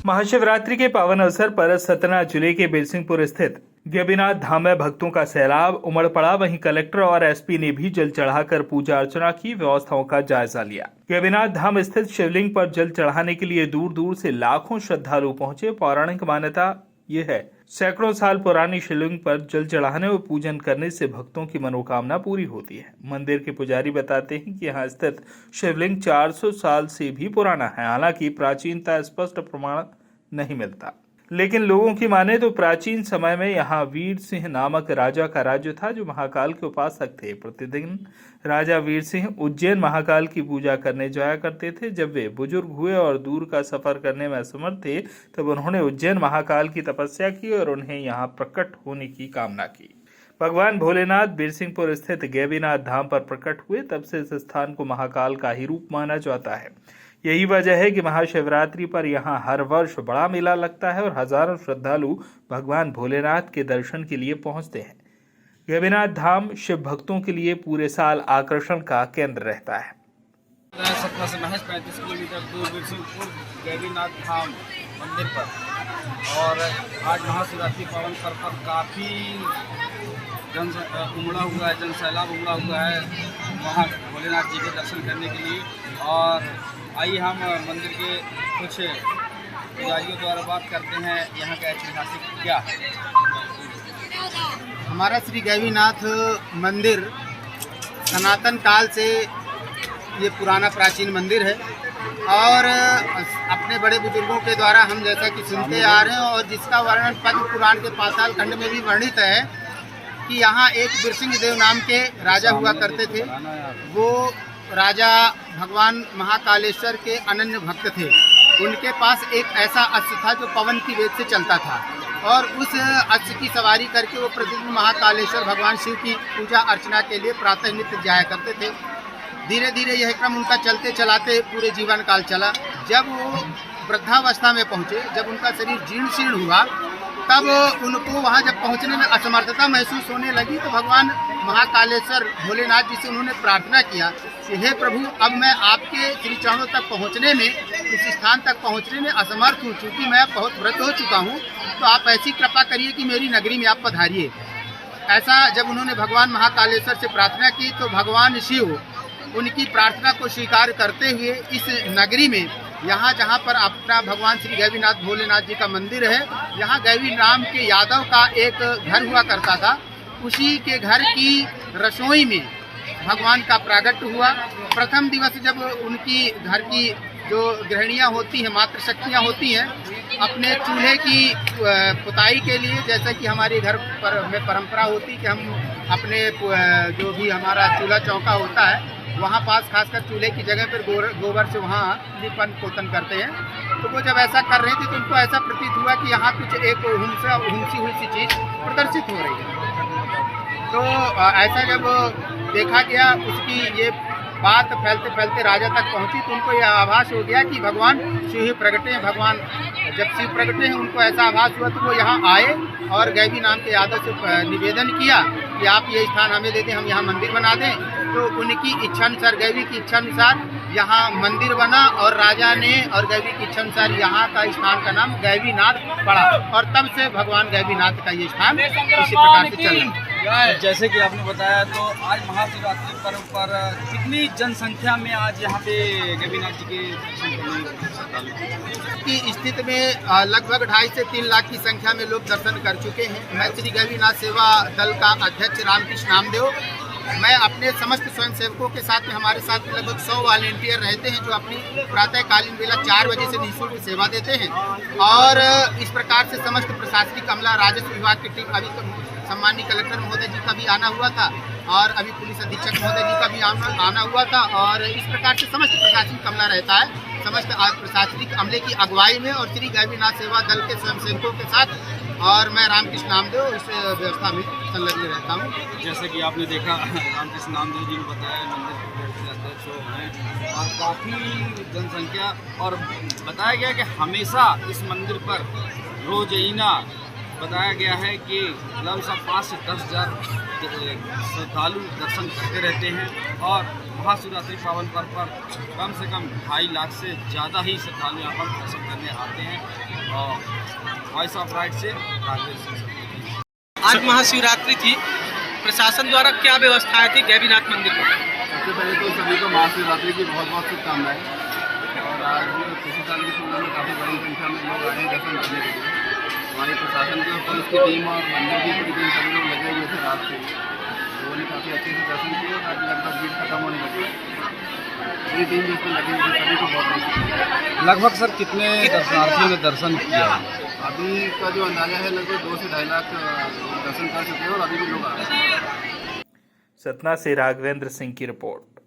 महाशिवरात्रि के पावन अवसर पर सतना जिले के बिरसिंहपुर स्थित गैवीनाथ धाम में भक्तों का सैलाब उमड़ पड़ा। वहीं कलेक्टर और एसपी ने भी जल चढ़ाकर पूजा अर्चना की व्यवस्थाओं का जायजा लिया। गैवीनाथ धाम स्थित शिवलिंग पर जल चढ़ाने के लिए दूर दूर से लाखों श्रद्धालु पहुंचे। पौराणिक मान्यता ये है, सैकड़ों साल पुरानी शिवलिंग पर जल चढ़ाने और पूजन करने से भक्तों की मनोकामना पूरी होती है। मंदिर के पुजारी बताते हैं कि यहाँ स्थित शिवलिंग 400 साल से भी पुराना है। हालांकि प्राचीनता स्पष्ट प्रमाण नहीं मिलता, लेकिन लोगों की माने तो प्राचीन समय में यहाँ वीर सिंह नामक राजा का राज्य था, जो महाकाल के उपासक थे। प्रतिदिन राजा वीर सिंह उज्जैन महाकाल की पूजा करने जाया करते थे। जब वे बुजुर्ग हुए और दूर का सफर करने में असमर्थ थे, तब उन्होंने उज्जैन महाकाल की तपस्या की और उन्हें यहाँ प्रकट होने की कामना की। भगवान भोलेनाथ बिरसिंहपुर स्थित गैवीनाथ धाम पर प्रकट हुए। तब से इस स्थान को महाकाल का ही रूप माना जाता है। यही वजह है कि महाशिवरात्रि पर यहाँ हर वर्ष बड़ा मेला लगता है और हजारों श्रद्धालु भगवान भोलेनाथ के दर्शन के लिए पहुंचते हैं। गैवीनाथ धाम शिव भक्तों के लिए पूरे साल आकर्षण का केंद्र रहता है। सतना से महज 35 किलोमीटर दूर बिरसिंहपुर गैवीनाथ धाम मंदिर पर और आज महाशिवरात्रि पावन पर्व पर काफ़ी जन उमड़ा हुआ है, जन सैलाब उमड़ा हुआ है वहाँ भोलेनाथ जी के दर्शन करने के लिए। और आइए हम मंदिर के कुछ पुजारियों द्वारा बात करते हैं यहाँ का ऐतिहासिक क्या है। हमारा श्री गैवीनाथ मंदिर सनातन काल से ये पुराना प्राचीन मंदिर है और अपने बड़े बुजुर्गों के द्वारा हम जैसा कि सुनते आ रहे हैं और जिसका वर्णन पद्म पुराण के पाताल खंड में भी वर्णित है कि यहाँ एक बिरसिंह देव नाम के राजा हुआ करते थे। वो राजा भगवान महाकालेश्वर के अनन्य भक्त थे। उनके पास एक ऐसा अश्व था जो पवन की वेग से चलता था और उस अश्व की सवारी करके वो प्रतिदिन महाकालेश्वर भगवान शिव की पूजा अर्चना के लिए प्रातः नित्य जाया करते थे। धीरे धीरे यह क्रम उनका चलते चलाते पूरे जीवन काल चला। जब वो वृद्धावस्था में पहुँचे, जब उनका शरीर जीर्ण शीर्ण हुआ, तब उनको वहाँ जब पहुँचने में असमर्थता महसूस होने लगी तो भगवान महाकालेश्वर भोलेनाथ जी से उन्होंने प्रार्थना किया कि हे प्रभु, अब मैं आपके श्री चरणों तक पहुँचने में, इस स्थान तक पहुँचने में असमर्थ हूँ। चूँकि मैं बहुत वृद्ध हो चुका हूँ, तो आप ऐसी कृपा करिए कि मेरी नगरी में आप पधारिए। ऐसा जब उन्होंने भगवान महाकालेश्वर से प्रार्थना की तो भगवान शिव उनकी प्रार्थना को स्वीकार करते हुए इस नगरी में, यहाँ जहाँ पर अपना भगवान श्री गैवीनाथ भोलेनाथ जी का मंदिर है, यहाँ गैवी नाम के यादव का एक घर हुआ करता था। उसी के घर की रसोई में भगवान का प्रागट्य हुआ। प्रथम दिवस जब उनकी घर की जो गृहिणियाँ होती हैं, मातृशक्तियाँ होती हैं, अपने चूल्हे की पुताई के लिए, जैसा कि हमारे घर पर में परंपरा होती कि हम अपने जो भी हमारा चूल्हा चौका होता है वहाँ पास खासकर चूल्हे की जगह पर गोबर से वहाँ लिपन पोतन करते हैं। तो वो जब ऐसा कर रहे थे तो उनको ऐसा प्रतीत हुआ कि यहाँ कुछ एक हुमसी हुई सी चीज़ प्रदर्शित हो रही है। तो ऐसा जब देखा गया, उसकी ये बात फैलते फैलते राजा तक पहुँची तो उनको यह आभास हो गया कि भगवान शिव ही प्रगटे हैं। भगवान जब शिव प्रगटे हैं, उनको ऐसा आभास हुआ तो वो यहाँ आए और गैवी नाम के यादव से निवेदन किया कि आप ये स्थान हमें दे दें, हम यहाँ मंदिर बना दें। तो उनकी इच्छानुसार, गैवी की इच्छानुसार यहाँ मंदिर बना और राजा ने और गैवी की इच्छानुसार यहाँ का स्थान का नाम गैवीनाथ पड़ा और तब से भगवान गैवीनाथ का ये स्थान इसी प्रकार से चल रहा है। जैसे कि आपने बताया, तो आज महाशिवरात्रि पर्व पर कितनी जनसंख्या में आज यहाँ पे गैवीनाथ जी की स्थिति में लगभग 2.5 से 3 लाख की संख्या में लोग दर्शन कर चुके हैं। मैं श्री गैवीनाथ सेवा दल का अध्यक्ष रामकृष्ण नामदेव, मैं अपने समस्त स्वयंसेवकों के साथ में, हमारे साथ लगभग 100 वॉलेंटियर रहते हैं जो अपनी प्रातःकालीन बेला 4 बजे से निःशुल्क सेवा देते हैं। और इस प्रकार से समस्त प्रशासनिक अमला, राजस्व विभाग की टीम, अभी तो सम्माननीय कलेक्टर महोदय जी का भी आना हुआ था और अभी पुलिस अधीक्षक महोदय जी का भी आना हुआ था। और इस प्रकार से समस्त प्रशासनिक अमला रहता है, समस्त प्रशासनिक अमले की अगुवाई में और श्री गैवीनाथ सेवा दल के स्वयंसेवकों के साथ, और मैं रामकृष्ण नामदेव इस व्यवस्था में संलग्न रहता हूँ। जैसे कि आपने देखा, रामकृष्ण नामदेव जी ने बताया मंदिर के अध्यक्ष हैं और काफ़ी जनसंख्या, और बताया गया कि हमेशा इस मंदिर पर रोजाना बताया गया है कि लमसम 5 से 10 हज़ार श्रद्धालु दर्शन करते रहते हैं। और महाशिवरात्रि पावन पर्व पर कम से कम 2.5 लाख से ज़्यादा ही श्रद्धालु यहाँ पर दर्शन करने आते हैं। और वॉइस ऑफ राइट से राघवेंद्र सिंह। आज महाशिवरात्रि थी, प्रशासन द्वारा क्या व्यवस्थाएं थी गैबीनाथ मंदिर पर? सबसे पहले तो सभी को महाशिवरात्रि की बहुत बहुत शुभकामनाएं। और आज पिछले साल की तुलना में काफ़ी बड़ी संख्या में लोग आए हैं दर्शन करने के लिए। हमारी प्रशासन की और पुलिस की टीम और मंदिर की पूरी टीम सभी लोग लगे हुए थे रात से, लोगों ने काफ़ी अच्छे से दर्शन किए और आज लगभग भीड़ खत्म होने लगी। पूरी टीम जिसमें लगी हुई थी सभी को बहुत बहुत शुक्रिया। लगभग सर कितने दर्शनार्थियों ने दर्शन किया? अभी का जो अंदाजा है लगभग 2 से 2.5 लाख दर्शन कर चुके हैं और अभी भी लोग आ रहे हैं। सतना से राघवेंद्र सिंह की रिपोर्ट।